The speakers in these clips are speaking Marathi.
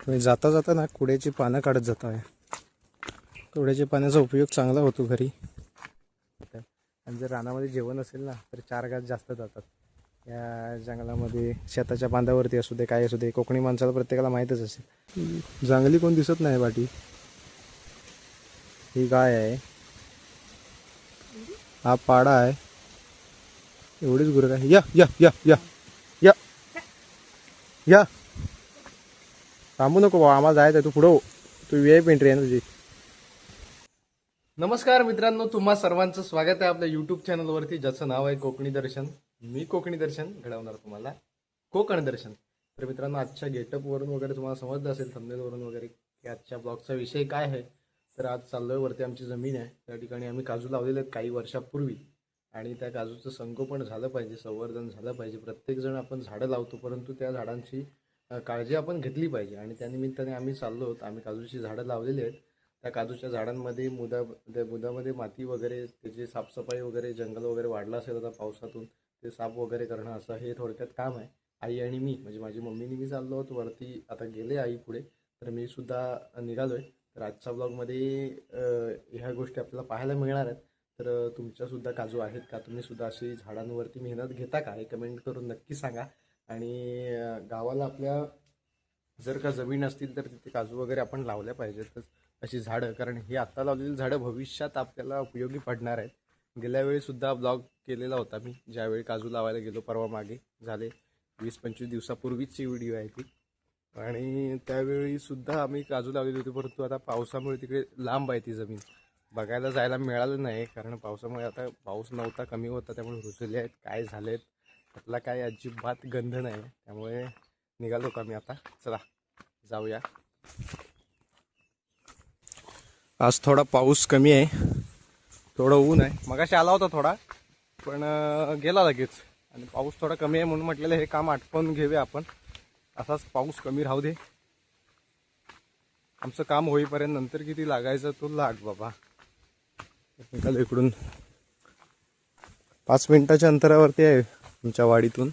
तुम्ही जाता जाता ना कुड्याची पानं काढत जाता आहे. कुड्याच्या पाण्याचा उपयोग चांगला होतो घरी. आणि जर रानामध्ये जेवण असेल ना तर 4 घास जास्त जातात. या जंगलामध्ये शेताच्या बांधावरती असू दे काय असू दे, कोकणी माणसाला प्रत्येकाला माहीतच असेल. जंगली कोण दिसत नाही पाठी. ही गाय आहे, हा पाडा आहे. एवढीच गुरं काय. या या या या या या थांबू नको बा, आम्हाला जायचं आहे. तू पुढं, तू VIP एंट्री आहे ना तुझी. नमस्कार मित्रांनो, तुम्हा सर्वांचं स्वागत आहे आपल्या यूट्यूब चॅनलवरती, ज्याचं नाव आहे कोकणी दर्शन. मी कोकणी दर्शन घडवणार तुम्हाला कोकण दर्शन. तर मित्रांनो, आजच्या गेटअपवरून वगैरे तुम्हाला समजलं असेल, थंबनेलवरून वगैरे, की आजच्या ब्लॉगचा विषय काय आहे. तर आज चाललोय वरती, आमची जमीन आहे त्या ठिकाणी आम्ही काजू लावलेले आहेत काही वर्षापूर्वी. आणि त्या काजूचं संगोपन झालं पाहिजे, संवर्धन झालं पाहिजे. प्रत्येकजण आपण झाडं लावतो, परंतु त्या झाडांची काळजी आपण घेतली पाहिजे. आणि त्यानिमित्ताने आम्ही चाललो आहोत. आम्ही काजूची झाडं लावलेली आहेत. त्या काजूच्या झाडांमध्ये मुदामध्ये माती वगैरे, त्याची साफसफाई वगैरे, जंगल वगैरे वाढलं असेल आता पावसातून, ते साफ वगैरे करणं, असं हे थोडक्यात काम आहे. आई आणि मी, म्हणजे माझी मम्मीनी मी चाललो आहोत वरती. आता गेले आई पुढे, तर मी सुद्धा निघालोय. तर आजच्या ब्लॉगमध्ये ह्या गोष्टी आपल्याला पाहायला मिळणार आहेत. तर तुमच्यासुद्धा काजू आहेत का? तुम्ही सुद्धा अशी झाडांवरती मेहनत घेता का? हे कमेंट करून नक्की सांगा. आणि गावाला आपल्या जर का जमीन असतील तर तिथे काजू वगैरे आपण लावल्या पाहिजेत अशी झाडं, कारण ही आत्ता लावलेली झाडं भविष्यात आपल्याला उपयोगी पडणार आहेत. गेल्या वेळी सुद्धा ब्लॉग केलेला होता मी, ज्यावेळी काजू लावायला गेलो परवा मागे, झाले 20-25 दिवसापूर्वीची व्हिडिओ आहे ती. आणि त्यावेळी सुद्धा आम्ही काजू लावलेली होती, परंतु आता पावसामुळे तिकडे लांब आहे ती जमीन, बघायला जायला मिळालं नाही. कारण पावसामुळे आता पाऊस नव्हता, कमी होता, त्यामुळे रुजले आहेत, काय झालेत त्यातला काय अजिबात गंध नाही. त्यामुळे निघालो का मी आता. चला जाऊया. आज थोडा पाऊस कमी आहे, थोडं ऊन आहे. मगाशी आला होता थोडा, पण गेला लगेच. आणि पाऊस थोडा कमी आहे म्हणून म्हटलेलं हे काम आटपून घेऊया आपण. असाच पाऊस कमी राहू दे, आमचं काम होईपर्यंत. नंतर किती लागायचं तो लाग बाबा. निघालो इकडून, 5 मिनिटाच्या अंतरावरती आहे आमच्या वाडीतून.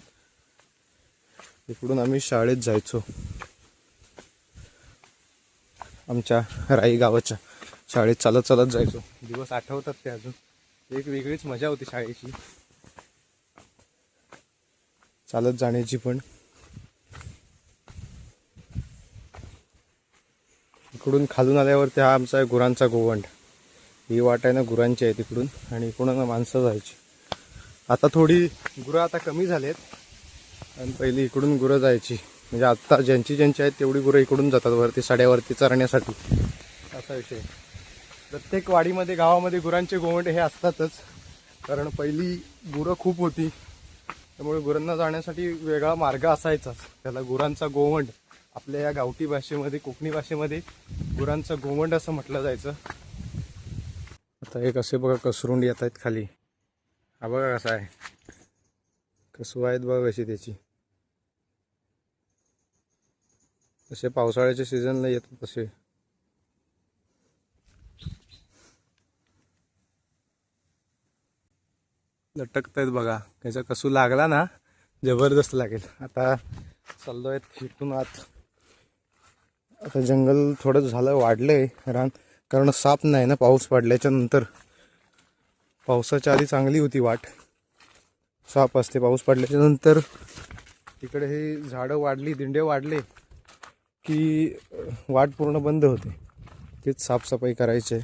इकडून आम्ही शाळेत जायचो, आमच्या राई गावाच्या शाळेत चालत चालत जायचो. दिवस आठवतात ते अजून. एक वेगळीच मजा होती शाळेची, चालत जाण्याची पण. इकडून खालून आल्यावरती हा आमचा आहे गुरांचा गोवंड. ही वाट आहे ना गुरांची आहे तिकडून, आणि इकडून माणसं जायची. आता थोडी गुरं आता कमी झालेत, आणि पहिली इकडून गुरं जायची. म्हणजे आत्ता ज्यांची आहेत तेवढी गुरं इकडून जातात वरती साड्यावरती चरण्यासाठी, असा विषय. प्रत्येक वाडीमध्ये गावामध्ये गुरांचे गोवंड हे असतातच, कारण पहिली गुरं खूप होती, त्यामुळे गुरांना जाण्यासाठी वेगळा मार्ग असायचाच. त्याला गुरांचा गोवंड, आपल्या या गावठी भाषेमध्ये, कोकणी भाषेमध्ये गुरांचा गोवंड असं म्हटलं जायचं. आता एक असे बघा कसरुंड येत आहेत खाली. हा बघा कसा आहे, कसू आहेत बघा कशी त्याची. तसे पावसाळ्याच्या सीझनला येतात तसे. लटकत आहेत बघा. त्याचा कसू लागला ना जबरदस्त लागेल. आता चाललोय इथून आत. आता जंगल थोडं झालं, वाढलंय रान, कारण साप नाही ना पाऊस पडल्याच्या नंतर. पावसाच्या आधी चांगली होती वाट, साप असते. पाऊस पडल्याच्या नंतर तिकडे हे झाडं वाढली, दिंडे वाढले की वाट पूर्ण बंद होते. तेच साफसफाई करायचे.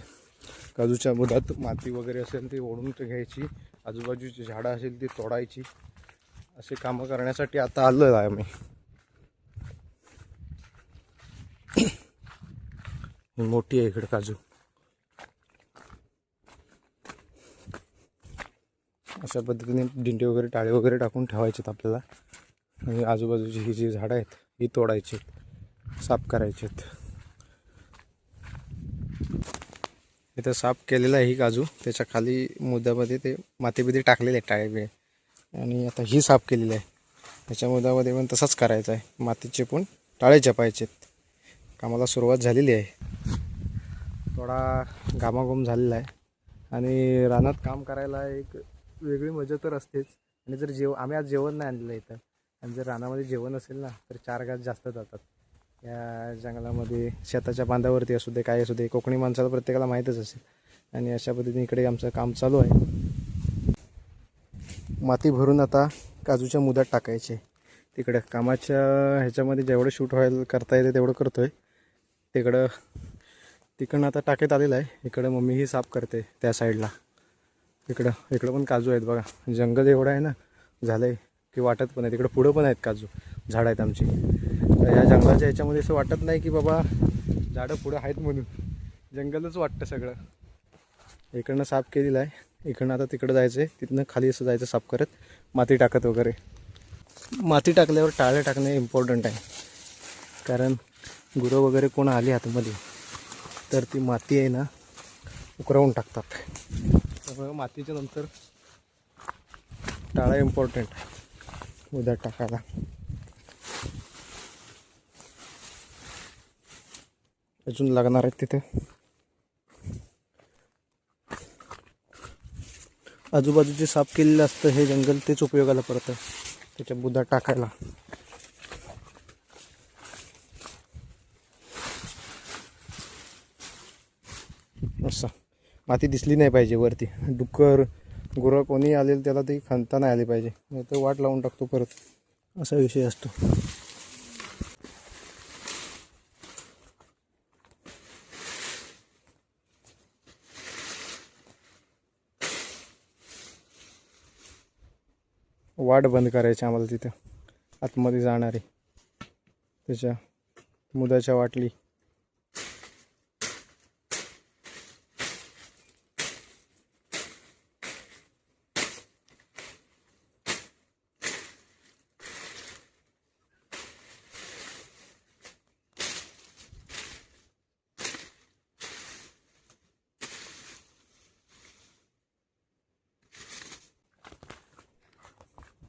काजूच्या बुधात माती वगैरे असेल ती ओढून घ्यायची, आजूबाजूची झाडं असेल ती तोडायची. असे कामं करण्यासाठी आता आलो आहे आम्ही. मोठी आहे इकडे काजू. अशा पद्धतीने दिंडे वगैरे, टाळे वगैरे टाकून ठेवायचेत आपल्याला. आणि आजूबाजूची ही जी झाडं आहेत ही तोडायची, साफ करायचेत. इथं साफ केलेलं आहे ही काजू, त्याच्या खाली मुद्द्यामध्ये ते मातीबिती टाकलेले आहे टाळे बिळे. आणि आता ही साफ केलेली आहे, त्याच्या मुद्द्यामध्ये पण तसंच करायचं आहे. मातीचे पण टाळे चपायचेत. कामाला सुरुवात झालेली आहे. थोडा घामाघूम झालेला आहे. आणि रानात काम करायला एक वेगळी मजा तर असतेच. आणि जर आम्ही आज जेवण नाही आणलेलं इथं, आणि जर रानामध्ये जेवण असेल ना तर 4 घास जास्त जातात. या जंगलामध्ये शेताच्या बांधावरती असू दे काय असू दे, कोकणी माणसाला प्रत्येकाला माहीतच असेल. आणि अशा पद्धतीने इकडे आमचं काम चालू आहे. माती भरून आता काजूच्या मुदात टाकायचे. तिकडं कामाच्या ह्याच्यामध्ये जेवढं शूट व्हायला करता येते तेवढं करतो आहे. तिकडं आता टाकीत आलेलं आहे. इकडं मम्मीही साफ करते त्या साईडला. इकडं पण काजू आहेत बघा. जंगल एवढं आहे ना झालं आहे की वाटत पण आहे. तिकडं पुढं पण आहेत काजू झाडं आहेत आमची. तर या जंगलाच्या ह्याच्यामध्ये असं वाटत नाही की बाबा झाडं पुढं आहेत म्हणून, जंगलच वाटतं सगळं. इकडनं साफ केलेलं आहे. इकडनं आता तिकडं जायचं आहे. तिथनं खाली असं जायचं साफ करत, माती टाकत वगैरे. माती टाकल्यावर टाळे टाकणे इम्पॉर्टंट आहे. कारण गुरं वगैरे कोण आली आतमध्ये तर ती माती आहे ना उकरवून टाकतात. त्यामुळे मातीच्या नंतर टाळा इम्पॉर्टंट आहे उद्या टाकायला. अजून लागणार आहेत तिथे. आजूबाजूचे साफ केलेलं असतं हे जंगल, तेच उपयोगाला पडतं त्याच्या बुधा टाकायला. असं माती दिसली नाही पाहिजे वरती. डुक्कर गुरं कोणी आलेलं त्याला ती खणता नाही आली पाहिजे, नाही तर वाट लावून टाकतो परत, असा विषय असतो. वाट बंद करायची आम्हाला तिथं आतमध्ये जाणारी, त्याच्या मुदाच्या वाटली.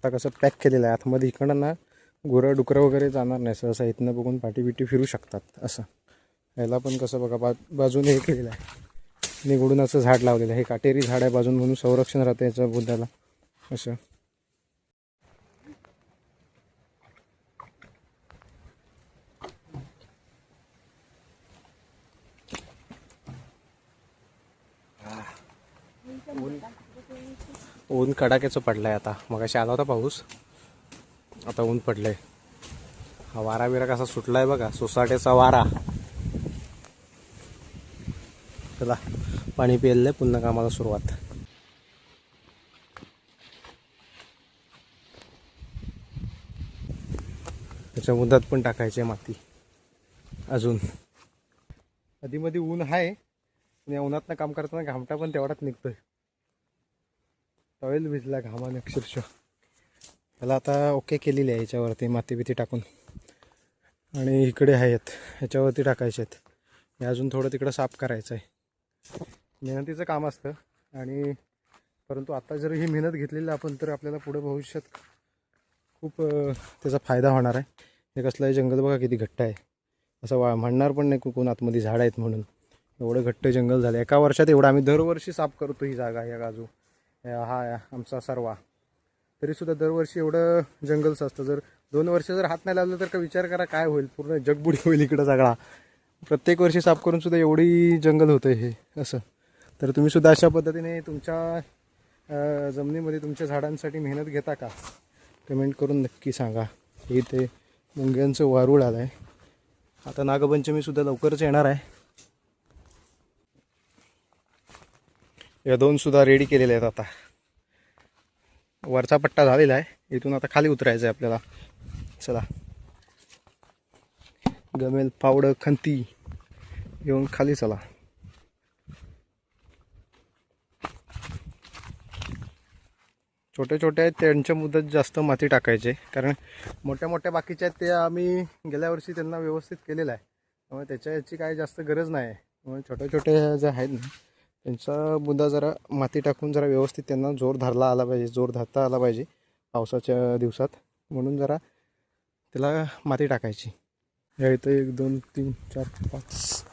आता कसं पॅक केलेलं आहे आतमध्ये. इकडं ना गुरं डुकरं वगैरे जाणार नाही सहसा. इथनं बघून पाठी बिटी फिरू शकतात असं. याला पण कसं बघा बाजूने हे केलेलं आहे, निगडून असं झाड लावलेलं आहे. हे काटेरी झाड आहे बाजून, म्हणून संरक्षण राहतं याचं बुद्धाला असं. ऊन कडाक्याचं पडलंय आता. मग अशी आला होता पाऊस, आता ऊन पडलंय. हा वारा बिरा कसा सुटलाय बघा, सोसाट्याचा वारा. चला पाणी प्यायलंय, पुन्हा कामाला सुरुवात. त्याच्या मुदात पण टाकायची माती अजून. कधी मध्ये ऊन आहे, या उन्हातनं काम करताना घामटा पण तेवढाच निघतोय. टॉवेल भिजला घामाने अक्षरशः. त्याला आता ओके केलेली आहे याच्यावरती माती बिती टाकून. आणि इकडे आहेत ह्याच्यावरती टाकायचे आहेत. हे अजून थोडं तिकडं साफ करायचं आहे. मेहनतीचं काम असतं. आणि परंतु आता जर ही मेहनत घेतलेली आपण तर आपल्याला पुढे भविष्यात खूप त्याचा फायदा होणार आहे. हे कसलं जंगल बघा किती घट्ट आहे. असं म्हणणार पण नाही कोण आतमध्ये झाड आहेत म्हणून. एवढं घट्ट जंगल झालं एका वर्षात. एवढं आम्ही दरवर्षी साफ करतो ही जागा. या काजू हा आमचा सर्वा. तरीसुद्धा दरवर्षी एवढं जंगलचं असतं. जर 2 वर्ष जर हात नाही लावलं तर का विचार करा काय होईल. पूर्ण जगबुडी होईल इकडं सगळा. प्रत्येक वर्षी साफ करून सुद्धा एवढी जंगल होतं हे असं. तर तुम्ही सुद्धा अशा पद्धतीने तुमच्या जमिनीमध्ये तुमच्या झाडांसाठी मेहनत घेता का? कमेंट करून नक्की सांगा. इथे मुंग्यांचं वारूळ आलं आहे. आता नागपंचमीसुद्धा लवकरच येणार आहे. या 2 सुद्धा रेडी केलेले आहेत. आता वरचा पट्टा झालेला आहे, इथून आता खाली उतरायचं आहे आपल्याला. चला गमेल पावडं खंती घेऊन खाली चला. छोटे छोटे आहेत त्यांच्या मुदत जास्त माती टाकायचे, कारण मोठ्या मोठ्या बाकीच्या आहेत ते आम्ही गेल्या वर्षी त्यांना व्यवस्थित केलेलं आहे. त्यामुळे त्याच्या याची काही जास्त गरज नाही आहे. त्यामुळे छोटे छोटे जे आहेत ना त्यांचा बुद्धा जरा माती टाकून जरा व्यवस्थित त्यांना जोर धरता आला पाहिजे पावसाच्या दिवसात. म्हणून जरा त्याला माती टाकायची. या इथं 1 2 3 4 5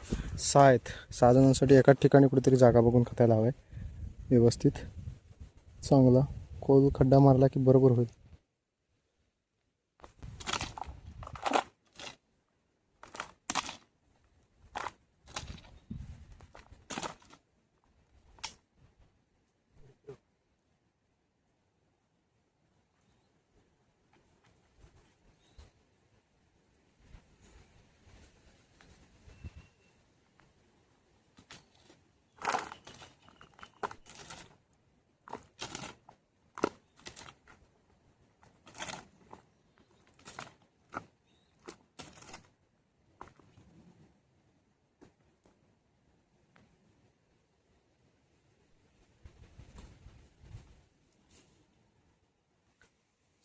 6 आहेत. 6 जणांसाठी एकाच ठिकाणी कुठेतरी जागा बघून खतायला हवं आहे व्यवस्थित. चांगला खोल खड्डा मारला की बरोबर होईल.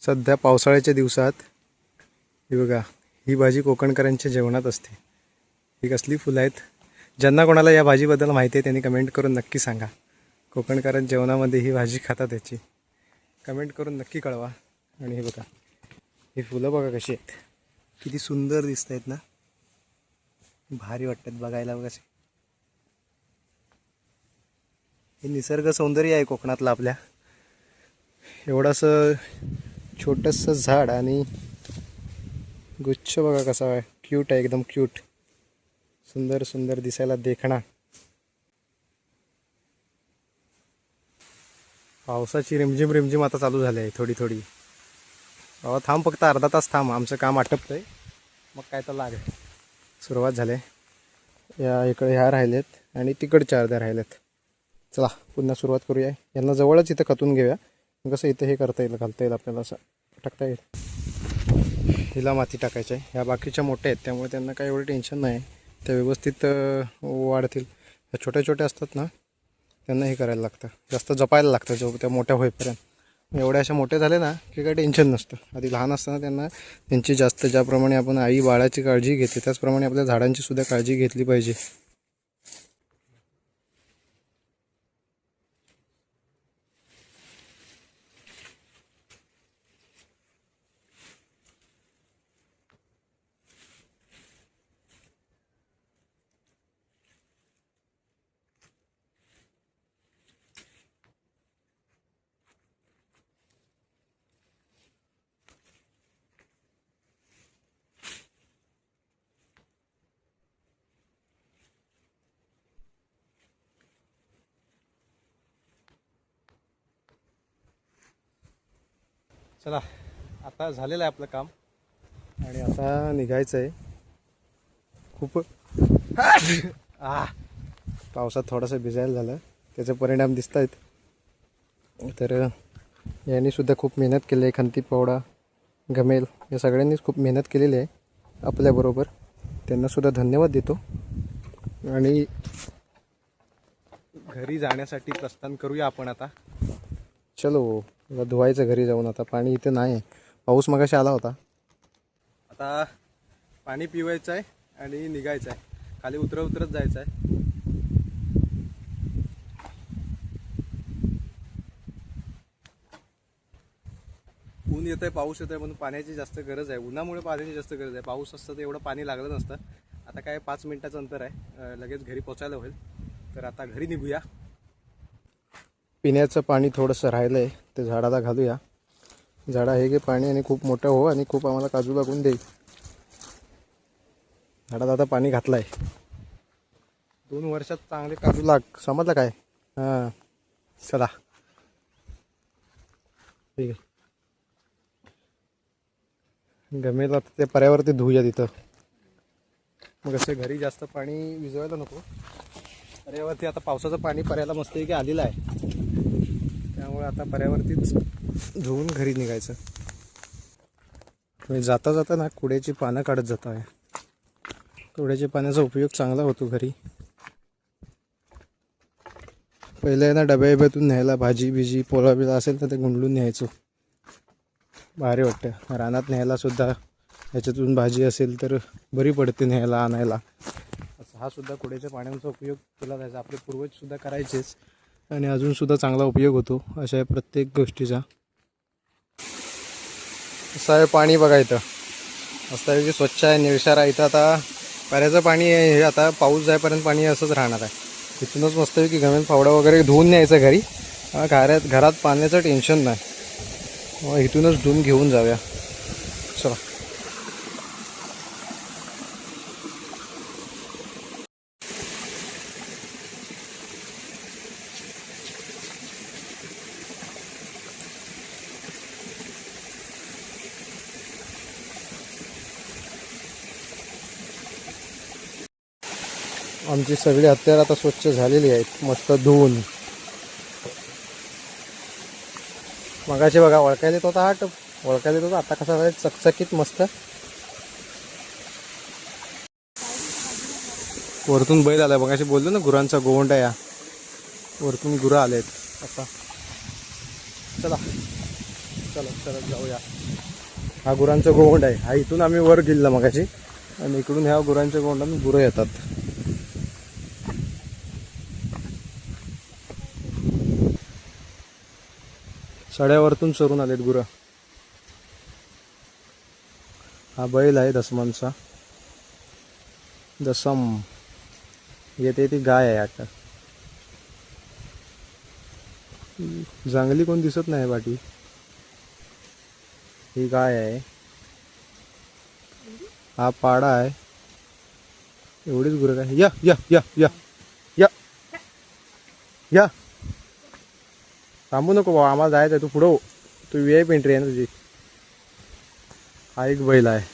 सध्या पावसाळ्याच्या दिवसात ही बघा, ही भाजी कोकणकरांच्या जेवणात असते. ही कसली फुलं आहेत. ज्यांना कोणाला या भाजीबद्दल माहिती आहे त्यांनी कमेंट करून नक्की सांगा. कोकणकरांच्या जेवणामध्ये ही भाजी खातात त्याची कमेंट करून नक्की कळवा. आणि हे बघा, ही फुलं बघा कशी आहेत, किती सुंदर दिसत आहेत ना, भारी वाटतात बघायला. बघा हे निसर्ग सौंदर्य आहे कोकणातलं आपल्या. एवढंसं छोटंसं झाड आणि गुच्छ बघा कसा आहे, क्यूट आहे, एकदम क्यूट, सुंदर सुंदर दिसायला देखणा. पावसाची रिमझिम रिमझिम आता चालू झाली आहे थोडी थोडी. बाबा थांब, फक्त अर्धा तास थांब, आमचं काम आटपतं आहे, मग काय तर लाग. सुरुवात झाली. या इकडे ह्या राहिलेत आणि तिकडच्या अर्ध्या राहिलेत. चला पुन्हा सुरुवात करूया. यांना जवळच इथं कतून घेऊया, कसं इथं हे करता येईल, घालता येईल आपल्याला, असं टाकता येईल. हिला माती टाकायची आहे. ह्या बाकीच्या मोठ्या आहेत त्यामुळे त्यांना काही एवढं टेन्शन नाही, त्या व्यवस्थित वाढतील. ह्या छोट्या छोट्या असतात ना, त्यांना हे करायला लागतं, जास्त जपायला लागतं जो त्या मोठ्या होईपर्यंत. एवढ्या अशा मोठ्या झाल्या ना की काही टेन्शन नसतं. आधी लहान असताना त्यांना त्यांची जास्त, ज्याप्रमाणे आपण आई बाळाची काळजी घेते त्याचप्रमाणे आपल्या झाडांची सुद्धा काळजी घेतली पाहिजे. चला आता झालेलं आहे आपलं काम आणि आता निघायचं आहे. खूप पावसात थोडंसं भिजायला झालं, त्याचे परिणाम दिसत आहेत. तर यांनी सुद्धा खूप मेहनत केली आहे. खंती पावडा, गमेल या सगळ्यांनीच खूप मेहनत केलेली आहे आपल्याबरोबर. त्यांनासुद्धा धन्यवाद देतो. आणि घरी जाण्यासाठी प्रस्थान करूया आपण आता. चलो धुवायचं घरी जाऊन. आता पाणी इथे नाही आहे, पाऊस मगाशी आला होता. आता पाणी पिवायचं आहे आणि निघायचं आहे. खाली उतरत जायचं आहे. ऊन येत आहे, पाऊस येत आहे, म्हणून पाण्याची जास्त गरज आहे. उन्हामुळे पाण्याची जास्त गरज आहे. पाऊस असतं तर एवढं पाणी लागलं नसतं. आता काय 5 मिनिटाचं अंतर आहे, लगेच घरी पोचायला होईल. तर आता घरी निघूया. पिण्याचं पाणी थोडंसं राहिलं आहे, ते झाडाला घालूया. झाडा हे घे पाणी आणि खूप मोठं हो आणि खूप आम्हाला काजू लागून देईल. झाडात आता पाणी घातलं आहे. 2 वर्षात चांगले काजू लाग, समजलं काय? हां चला ठीक आहे. गमेल आता ते पर्यावरती धुऊया तिथं, मग असं घरी जास्त पाणी विजवायला नको. पर्यावरती आता पावसाचं पाणी पर्याला मस्त की आलेलं आहे, त्यामुळे आता पर्यावरतीच धुवून घरी निघायचं. मी जाता जाता ना कुड्याची पानं काढत जात आहे. कुड्याच्या पाण्याचा उपयोग चांगला होतो घरी. पहिले ना डब्यातून न्यायला, भाजी बिजी पोळा बिळा असेल तर ते गुंडलून न्यायचो, भारी वाटतं. रानात न्यायला सुद्धा ह्याच्यातून भाजी असेल तर बरी पडते न्यायला आणायला. असं हा सुद्धा कुड्याच्या पाण्याचा उपयोग केला जायचा. आपले पूर्वजसुद्धा करायचेच आणि अजूनसुद्धा चांगला उपयोग होतो अशा प्रत्येक गोष्टीचा. असं आहे पाणी बघा इथं, मस्तपैकी स्वच्छ आहे, निळशार आहे. इथं आता पाण्याचं पाणी आहे, हे आता पाऊस जाईपर्यंत पाणी असंच राहणार आहे. इथूनच मस्तपैकी गमेल फावडा वगैरे धुवून न्यायचं घरी. घरात पाण्याचं टेन्शन नाही, मग इथूनच धुवून घेऊन जाऊया. चला आमची सगळी हत्यार आता स्वच्छ झालेली आहेत, मस्त धुवून. मगाशी बघा ओळखायला येत होता, ओळखायला येत होता. आता कसा झाला चकचकीत मस्त. वरतून बैल आलाय, मगाशी बोललो ना गुरांचा गोवंडा, या वरतून गुरं आलेत आता. चला चला चला जाऊया. हा गुरांचा गोंड आहे. हा इथून आम्ही वर गेला मगाशी आणि इकडून ह्या गुरांच्या गोंडाने गुरं येतात. सड्यावरतून चरून आलेत गुरं. हा बैल आहे दसमांचा. दसम येते ती गाय आहे. आता जंगली कोण दिसत नाही पाठी. ही गाय आहे. हा पाडा आहे. एवढीच गुरं काय. या या या या या या थांबू नको बाबा, आम्हाला जायचं आहे. तू पुढं हो. तू VIP एंट्री आहे ना तुझी. हा एक बैल आहे.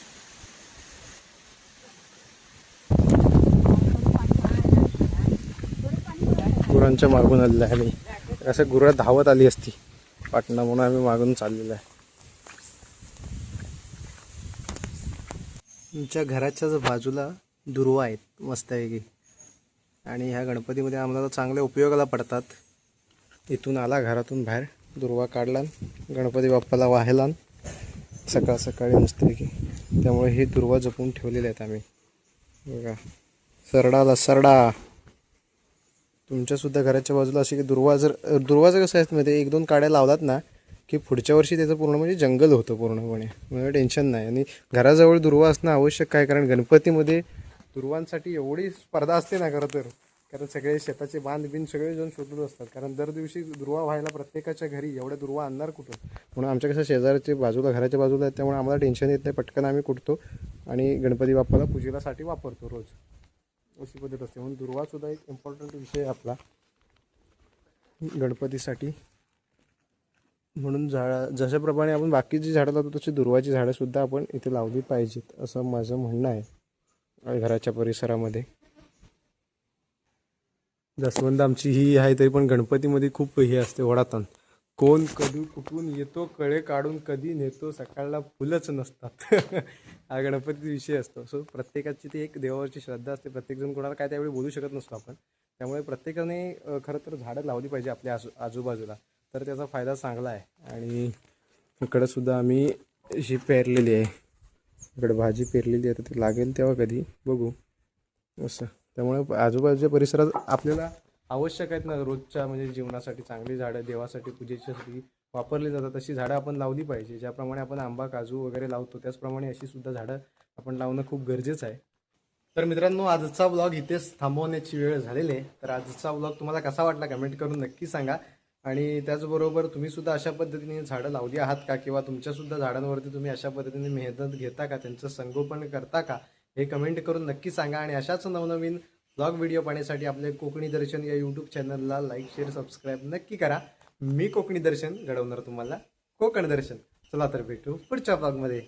गुरांच्या मागून आलेला आहे मी. असं गुरं धावत आली असती पाटणा म्हणून आम्ही मागून चाललेलो आहे. तुमच्या घराच्याच बाजूला दुर्वा आहेत मस्तपैकी आणि ह्या गणपतीमध्ये आम्हाला चांगल्या उपयोगाला पडतात. इथून आला घरातून बाहेर, दुर्वा काढला, गणपती बाप्पाला वाहिला सकाळ सकाळी मस्तपैकी. त्यामुळे हे दुर्वा जपून ठेवलेले आहेत आम्ही. बघा सरडाला सरडा. तुमच्यासुद्धा घराच्या बाजूला अशी की दुर्वाचं कसं आहे माहिती, 1-2 काड्या लावलात ना की पुढच्या वर्षी त्याचं पूर्ण म्हणजे जंगल होतं पूर्णपणे. म्हणजे टेन्शन नाही. आणि घराजवळ दुर्वा असणं आवश्यक आहे, कारण गणपतीमध्ये दुर्वांसाठी एवढी स्पर्धा असते ना खरं तर. कारण सगळे शेताचे बांध बिन सगळे जण शोधत असतात, कारण दर दिवशी दुर्वा व्हायला प्रत्येकाच्या घरी एवढ्या दुर्वा आणणार कुठून. म्हणून आमच्या कसं शेजारच्या बाजूला घराच्या बाजूला आहे, त्यामुळे आम्हाला टेन्शन येत नाही. पटकन आम्ही कुटतो आणि गणपती बाप्पाला पूजेसाठी वापरतो रोज. अशी पद्धत असते. म्हणून दुर्वासुद्धा एक इम्पॉर्टंट विषय आहे आपला गणपतीसाठी. म्हणून जशाप्रमाणे आपण बाकीची झाडं लावतो तशी दुर्वाची झाडंसुद्धा आपण इथे लावली पाहिजेत, असं माझं म्हणणं आहे घराच्या परिसरामध्ये. जास्वंद आमची ही आहे, तरी पण गणपतीमध्ये खूप हे असते ओढाताण. कोण कधी कुठून येतो, कळे काढून कधी नेतो, सकाळला फुलंच नसतात. हा गणपती विषय असतो. सो प्रत्येकाची ती एक देवावरची श्रद्धा असते. प्रत्येकजण कोणाला काय त्यावेळी बोलू शकत नसतो आपण. त्यामुळे प्रत्येकाने खरं तर झाडं लावली पाहिजे आपल्या आजूबाजूला, तर त्याचा फायदा चांगला आहे. आणि इकडंसुद्धा आम्ही ही पेरलेली आहे, इकडे भाजी पेरलेली आहे. तर ती लागेल तेव्हा कधी बघू असं. त्यामुळे आजूबाजूच्या परिसरात आपल्याला आवश्यक आहेत ना रोजच्या म्हणजे जीवनासाठी चांगली झाडं, देवासाठी पूजेच्यासाठी वापरली जातात, तशी झाडं आपण लावली पाहिजे. ज्याप्रमाणे आपण आंबा काजू वगैरे लावतो त्याचप्रमाणे अशी सुद्धा झाडं आपण लावणं खूप गरजेचं आहे. तर मित्रांनो, आजचा व्लॉग इथेच थांबवण्याची वेळ झालेली आहे. तर आजचा व्लॉग तुम्हाला कसा वाटला कमेंट करून नक्की सांगा. आणि त्याचबरोबर तुम्हीसुद्धा अशा पद्धतीने झाडं लावली आहात का, किंवा तुमच्यासुद्धा झाडांवरती तुम्ही अशा पद्धतीने मेहनत घेता का, त्यांचं संगोपन करता का, हे कमेंट करून नक्की सांगा. आणि अशाच नवनवीन ब्लॉग व्हिडिओ पाहण्यासाठी आपले कोकणी दर्शन या यूट्यूब चॅनलला लाईक शेअर सबस्क्राईब नक्की करा. मी कोकणी दर्शन घडवणार तुम्हाला कोकण दर्शन. चला तर भेटू पुढच्या ब्लॉगमध्ये.